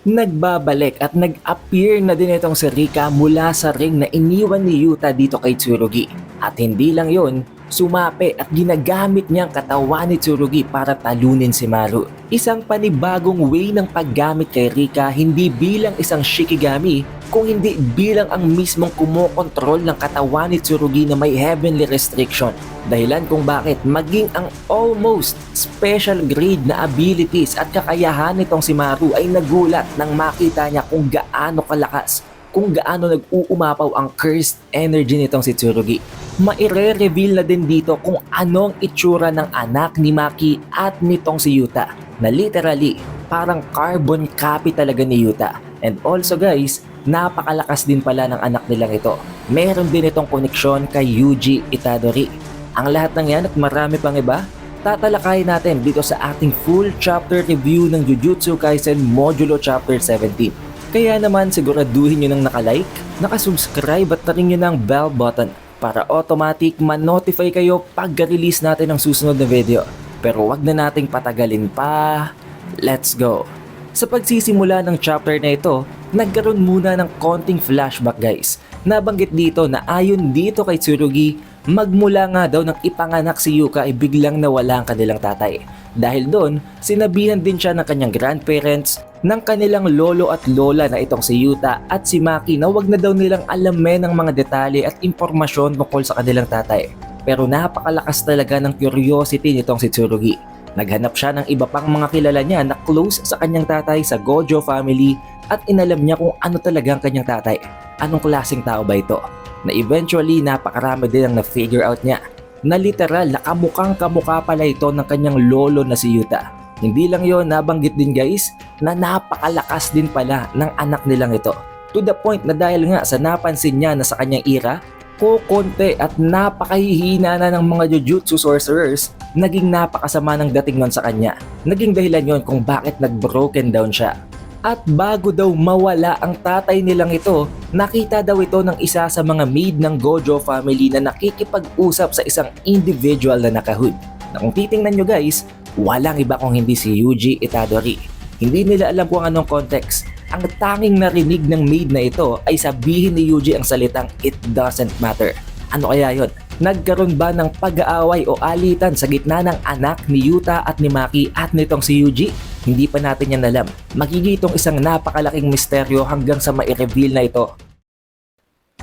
Nagbabalik at nag-appear na din itong si Rika mula sa ring na iniwan ni Yuta dito kay Tsurugi. At hindi lang yon, sumape at ginagamit niyang katawan ni Tsurugi para talunin si Maru. Isang panibagong way ng paggamit kay Rika, hindi bilang isang Shikigami, kung hindi bilang ang mismong kumokontrol ng katawan ni Tsurugi na may heavenly restriction. Dahilan kung bakit maging ang almost special grade na abilities at kakayahan nitong si Maru ay nagulat nang makita niya kung gaano kalakas, kung gaano nag-uumapaw ang cursed energy nitong si Tsurugi. Maire-reveal na din dito kung anong itsura ng anak ni Maki at nitong si Yuta, na literally parang carbon copy talaga ni Yuta. And also guys, napakalakas din pala ng anak nilang ito. Meron din itong koneksyon kay Yuji Itadori. Ang lahat ng yan at marami pang iba, tatalakayin natin dito sa ating full chapter review ng Jujutsu Kaisen Modulo Chapter 17. Kaya naman siguraduhin nyo nang nakalike, nakasubscribe at taring nyo ng bell button para automatic ma-notify kayo pag release natin ng susunod na video. Pero wag na nating patagalin pa, let's go! Sa pagsisimula ng chapter na ito, nagkaroon muna ng konting flashback guys. Nabanggit dito na ayon dito kay Tsurugi, magmula nga daw ng ipanganak si Yuka ay biglang nawala ang kanilang tatay. Dahil doon, sinabihan din siya ng kanyang grandparents, ng kanilang lolo at lola na itong si Yuta at si Maki na wag na daw nilang alamin ng mga detalye at impormasyon tungkol sa kanilang tatay. Pero napakalakas talaga ng curiosity nitong si Tsurugi. Naghanap siya ng iba pang mga kilala niya na close sa kanyang tatay sa Gojo family at inalam niya kung ano talaga ang kanyang tatay. Anong klaseng tao ba ito? Na eventually napakarami din ang na-figure out niya na literal na kamukhang kamukha pala ito ng kanyang lolo na si Yuta. Hindi lang yon, nabanggit din guys na napakalakas din pala ng anak nilang ito. To the point na dahil nga sa napansin niya na sa kanyang era, kukonte at napakahihina na ng mga Jujutsu sorcerers, naging napakasama ng dating nun sa kanya. Naging dahilan yon kung bakit nag-broken down siya. At bago daw mawala ang tatay nilang ito, nakita daw ito ng isa sa mga maid ng Gojo family na nakikipag-usap sa isang individual na naka-hood. Na kung titingnan nyo guys, walang iba kung hindi si Yuji Itadori. Hindi nila alam kung anong context. Ang tanging narinig ng maid na ito ay sabihin ni Yuji ang salitang "It doesn't matter". Ano kaya yon? Nagkaroon ba ng pag-aaway o alitan sa gitna ng anak ni Yuta at ni Maki at nitong si Yuji? Hindi pa natin yan alam. Magiging itong isang napakalaking misteryo hanggang sa ma-reveal na ito.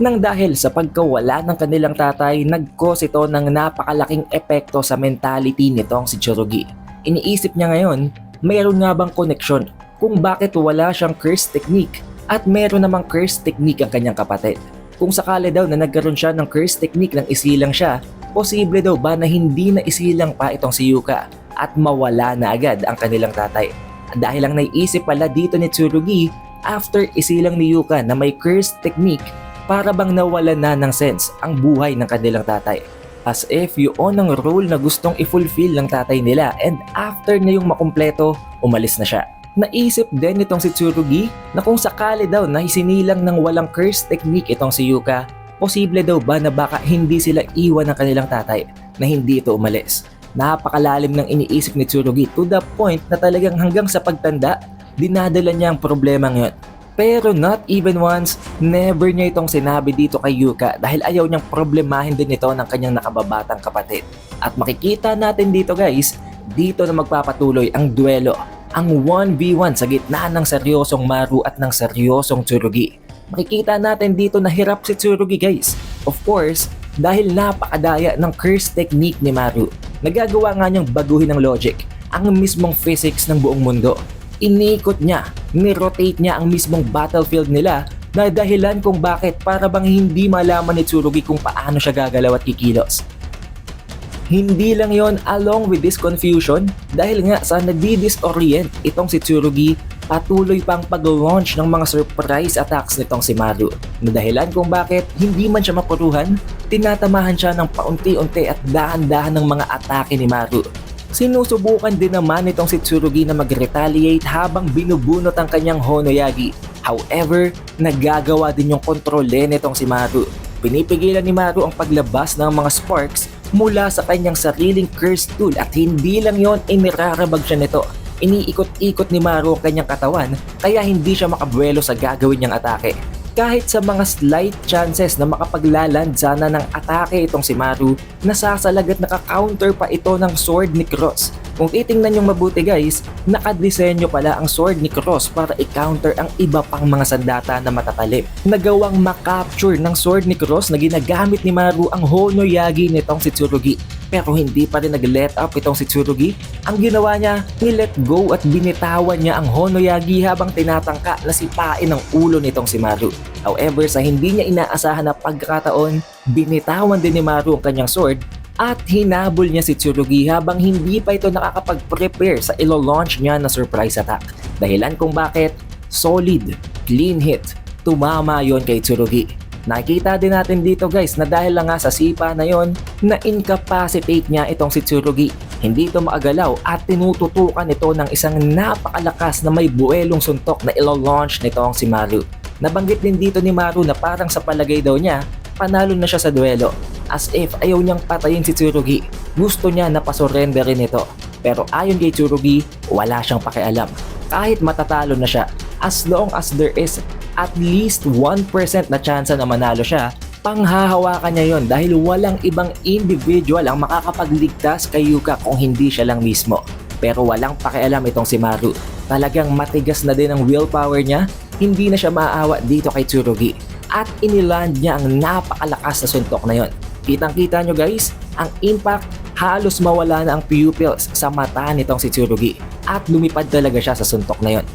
Nang dahil sa pagkawala ng kanilang tatay, nag-cause ito ng napakalaking epekto sa mentality nitong si Tsurugi. Iniisip niya ngayon, mayroon nga bang koneksyon kung bakit wala siyang curse technique at meron namang curse technique ang kanyang kapatid. Kung sakali daw na nagkaroon siya ng curse technique nang isilang siya, posible daw ba na hindi na isilang pa itong si Yuka at mawala na agad ang kanilang tatay. Dahil lang naiisip pala dito ni Tsurugi after isilang ni Yuka na may curse technique, para bang nawala na ng sense ang buhay ng kanilang tatay. As if yun ang role na gustong i-fulfill ng tatay nila and after na yung makumpleto, umalis na siya. Naisip din itong si Tsurugi na kung sakali daw na isinilang ng walang curse technique itong si Yuka, posible daw ba na baka hindi sila iwan ng kanilang tatay na hindi ito umalis. Napakalalim ng iniisip ni Tsurugi to the point na talagang hanggang sa pagtanda, dinadala niya ang problema ngayon. Pero not even once, never niya itong sinabi dito kay Yuka dahil ayaw niyang problemahin din ito ng kanyang nakababatang kapatid. At makikita natin dito guys, dito na magpapatuloy ang duelo, ang 1v1 sa gitna ng seryosong Maru at ng seryosong Tsurugi. Makikita natin dito na hirap si Tsurugi guys. Of course, dahil napakadaya ng curse technique ni Maru. Nagagawa nga niyang baguhin ng logic ang mismong physics ng buong mundo. Inikot niya, nirotate niya ang mismong battlefield nila na dahilan kung bakit para bang hindi malaman ni Tsurugi kung paano siya gagalaw at kikilos. Hindi lang yon, along with this confusion, dahil nga sa nadi-disorient itong si Tsurugi, patuloy pang pag-launch ng mga surprise attacks nitong si Maru. Na dahilan kung bakit hindi man siya mapuruhan, tinatamahan siya ng paunti-unti at dahan-dahan ng mga atake ni Maru. Sinusubukan din naman itong si Tsurugi na mag-retaliate habang binubunot ang kanyang Honoyagi. However, nagagawa din yung kontrole nitong si Maru. Pinipigilan ni Maru ang paglabas ng mga sparks mula sa kanyang sariling curse tool at hindi lang yon, inirarabag siya nito Iniikot-ikot ni Maru ang kanyang katawan kaya hindi siya makabuelo sa gagawin niyang atake. Kahit sa mga slight chances na makapaglaland sana ng atake itong si Maru, nasasalag at naka-counter pa ito ng sword ni Cross. Kung titingnan yung mabuti guys, nakadesenyo pala ang sword ni Cross para i-counter ang iba pang mga sandata na matatalim. Nagawang makapture ng sword ni Cross na ginagamit ni Maru ang Honoyagi nitong si Tsurugi. Pero hindi pa rin nag-let up itong si Tsurugi. Ang ginawa niya, ni-let go at binitawan niya ang Honoyagi habang tinatangka na sipain ang ulo nitong si Maru. However, sa hindi niya inaasahan na pagkakataon, binitawan din ni Maru ang kanyang sword at hinabol niya si Tsurugi habang hindi pa ito nakakapag-prepare sa ilo-launch niya na surprise attack. Dahilan kung bakit, solid, clean hit, tumama yon kay Tsurugi. Nakikita din natin dito guys na dahil lang nga sa sipa na yon, na-incapacitate niya itong si Tsurugi. Hindi ito maagalaw at tinututukan ito ng isang napakalakas na may buwelong suntok na ilo-launch nitong si Maru. Nabanggit din dito ni Maru na parang sa palagay daw niya, panalo na siya sa duelo. As if ayaw niyang patayin si Tsurugi. Gusto niya na pasurrenderin ito. Pero ayon kay Tsurugi, wala siyang pakialam. Kahit matatalo na siya, as long as there is at least 1% na chance na manalo siya, panghahawakan niya yon dahil walang ibang individual ang makakapagligtas kay Yuka kung hindi siya lang mismo. Pero walang pakialam itong si Maru. Talagang matigas na din ang willpower niya, hindi na siya maaawa dito kay Tsurugi. At iniland niya ang napakalakas na suntok na yon. Kitang-kita nyo guys, ang impact halos mawala na ang pupils sa mata nitong si Tsurugi at lumipad talaga siya sa suntok na yon.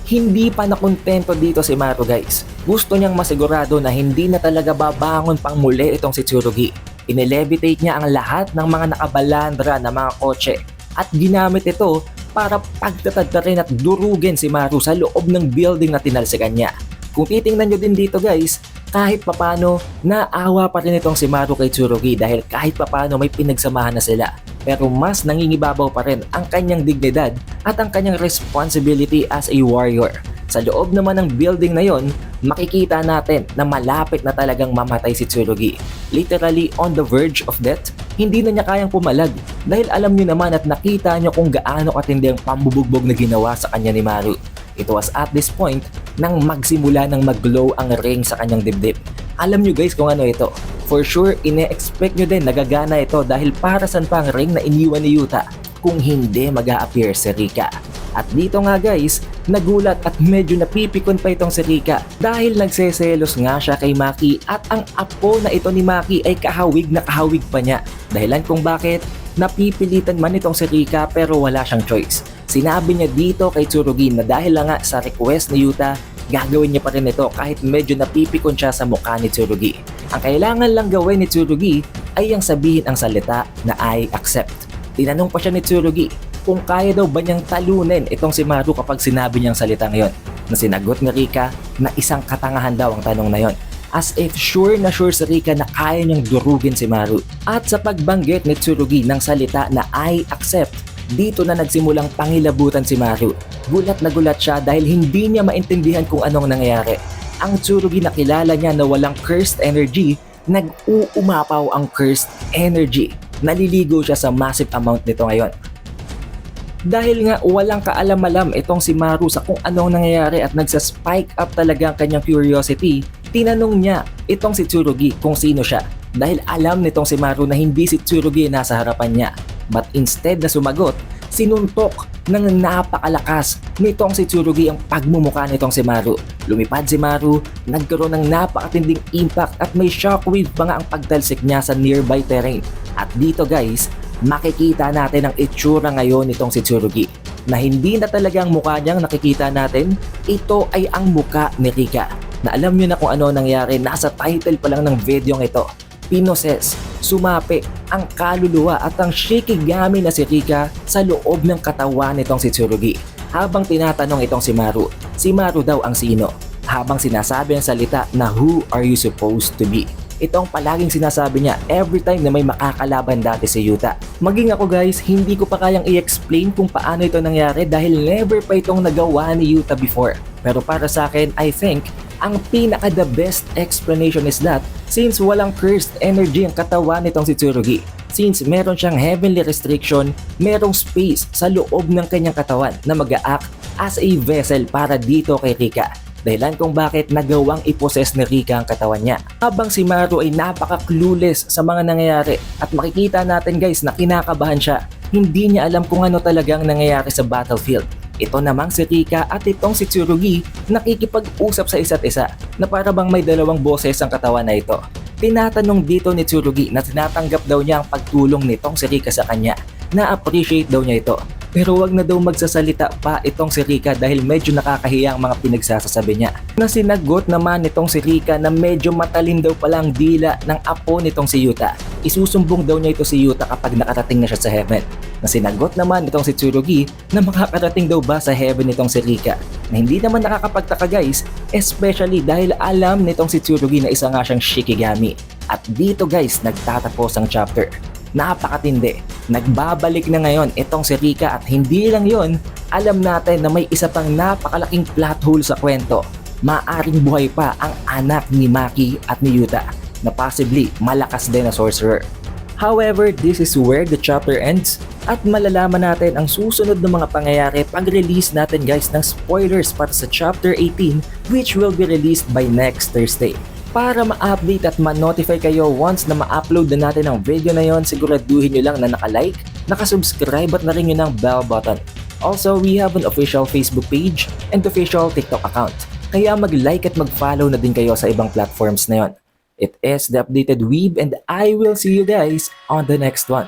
Hindi pa nakontento dito si Maru guys. Gusto niyang masigurado na hindi na talaga babangon pang muli itong si Tsurugi. Inelevitate niya ang lahat ng mga nakabalandra na mga kotse at ginamit ito para pagtatadtarin at durugin si Maru sa loob ng building na tinalsikan niya. Kung titingnan nyo din dito guys, kahit papano naawa pa rin itong si Maru kay Tsurugi dahil kahit papano may pinagsamahan na sila. Pero mas nangingibabaw pa rin ang kanyang dignidad at ang kanyang responsibility as a warrior. Sa loob naman ng building na yon, makikita natin na malapit na talagang mamatay si Tsurugi. Literally on the verge of death, hindi na niya kayang pumalag dahil alam niyo naman at nakita niyo kung gaano katindi ang pambubugbog na ginawa sa kanya ni Maru. It was at this point nang magsimula ng mag-glow ang ring sa kanyang dibdib. Alam nyo guys kung ano ito. For sure, ine-expect nyo din nagagana ito dahil para saan pa ang ring na iniwan ni Yuta kung hindi mag-a-appear si Rika. At dito nga guys, nagulat at medyo napipikon pa itong si Rika dahil nagseselos nga siya kay Maki at ang apo na ito ni Maki ay kahawig na kahawig pa niya. Dahilan kung bakit, napipilitan man itong si Rika pero wala siyang choice. Sinabi niya dito kay Tsurugi na dahil lang nga sa request ni Yuta, gagawin niya pa rin ito kahit medyo napipikon siya sa mukha ni Tsurugi. Ang kailangan lang gawin ni Tsurugi ay ang sabihin ang salita na I accept. Tinanong pa siya ni Tsurugi kung kaya daw ba niyang talunin itong si Maru kapag sinabi niyang salita ngayon. Na sinagot ni Rika na isang katangahan daw ang tanong na yon. As if sure na sure si Rika na kaya niyang durugin si Maru. At sa pagbanggit ni Tsurugi ng salita na I accept, dito na nagsimulang pangilabutan si Maru. Gulat na gulat siya dahil hindi niya maintindihan kung anong nangyayari. Ang Tsurugi na kilala niya na walang cursed energy, nag-uumapaw ang cursed energy. Naliligo siya sa massive amount nito ngayon. Dahil nga walang kaalam-alam itong si Maru sa kung anong nangyayari at nagsa-spike up talaga ang kanyang curiosity, tinanong niya itong si Tsurugi kung sino siya. Dahil alam nitong si Maru na hindi si Tsurugi nasa harapan niya. But instead na sumagot, sinuntok ng napakalakas nitong si Tsurugi ang pagmumukha nitong si Maru. Lumipad si Maru, nagkaroon ng napakatinding impact at may shockwave pa nga ang pagtalsik niya sa nearby terrain. At dito guys, makikita natin ang itsura ngayon nitong si Tsurugi. Na hindi na talagang mukha niyang nakikita natin, ito ay ang mukha ni Rika. Na alam niyo na kung ano nangyari, nasa title pa lang ng video ito. Pinoses, sumapi ang kaluluwa at ang shikigami na si Rika sa loob ng katawan nitong si Tsurugi. Habang tinatanong itong si Maru daw ang sino. Habang sinasabi ang salita na who are you supposed to be. Itong palaging sinasabi niya every time na may makakalaban dati si Yuta. Maging ako guys, hindi ko pa kayang i-explain kung paano ito nangyari dahil never pa itong nagawa ni Yuta before. Pero para sa akin, I think, ang pinaka the best explanation is that since walang cursed energy ang katawan nitong si Tsurugi, Since meron siyang heavenly restriction, merong space sa loob ng kanyang katawan na mag-a-act as a vessel para dito kay Rika. Dahilan kung bakit nagawang iposes ni Rika ang katawan niya. Habang si Maru ay napaka-clueless sa mga nangyayari at makikita natin guys na kinakabahan siya. Hindi niya alam kung ano talagang nangyayari sa battlefield. Ito namang si Rika at itong si Tsurugi nakikipag-usap sa isa't isa na para bang may dalawang boses ang katawan na ito. Tinatanong dito ni Tsurugi na tinatanggap daw niya ang pagtulong nitong si Rika sa kanya. Na-appreciate daw niya ito. Pero wag na daw magsasalita pa itong si Rika dahil medyo nakakahiya ang mga pinagsasasabi niya. Na sinagot naman nitong si Rika na medyo matalim daw pala ang dila ng apo nitong si Yuta. Isusumbong daw niya ito si Yuta kapag nakarating na siya sa heaven. Na sinagot naman nitong si Tsurugi na makakarating daw ba sa heaven nitong si Rika. Na hindi naman nakakapagtaka guys, especially dahil alam nitong si Tsurugi na isa nga siyang Shikigami. At dito guys, nagtatapos ang chapter. Napakatindi. Nagbabalik na ngayon itong si Rika at hindi lang yon, alam natin na may isa pang napakalaking plot hole sa kwento. Maaring buhay pa ang anak ni Maki at ni Yuta na possibly malakas din na sorcerer. However, this is where the chapter ends at malalaman natin ang susunod na mga pangyayari pag-release natin guys ng spoilers para sa chapter 18 which will be released by next Thursday. Para ma-update at ma-notify kayo once na ma-upload na natin ang video na yon, siguraduhin nyo lang na naka-like, naka-subscribe at na rin nyo ng bell button. Also, we have an official Facebook page and official TikTok account. Kaya mag-like at mag-follow na din kayo sa ibang platforms na yon. It is The Updated Weeb and I will see you guys on the next one.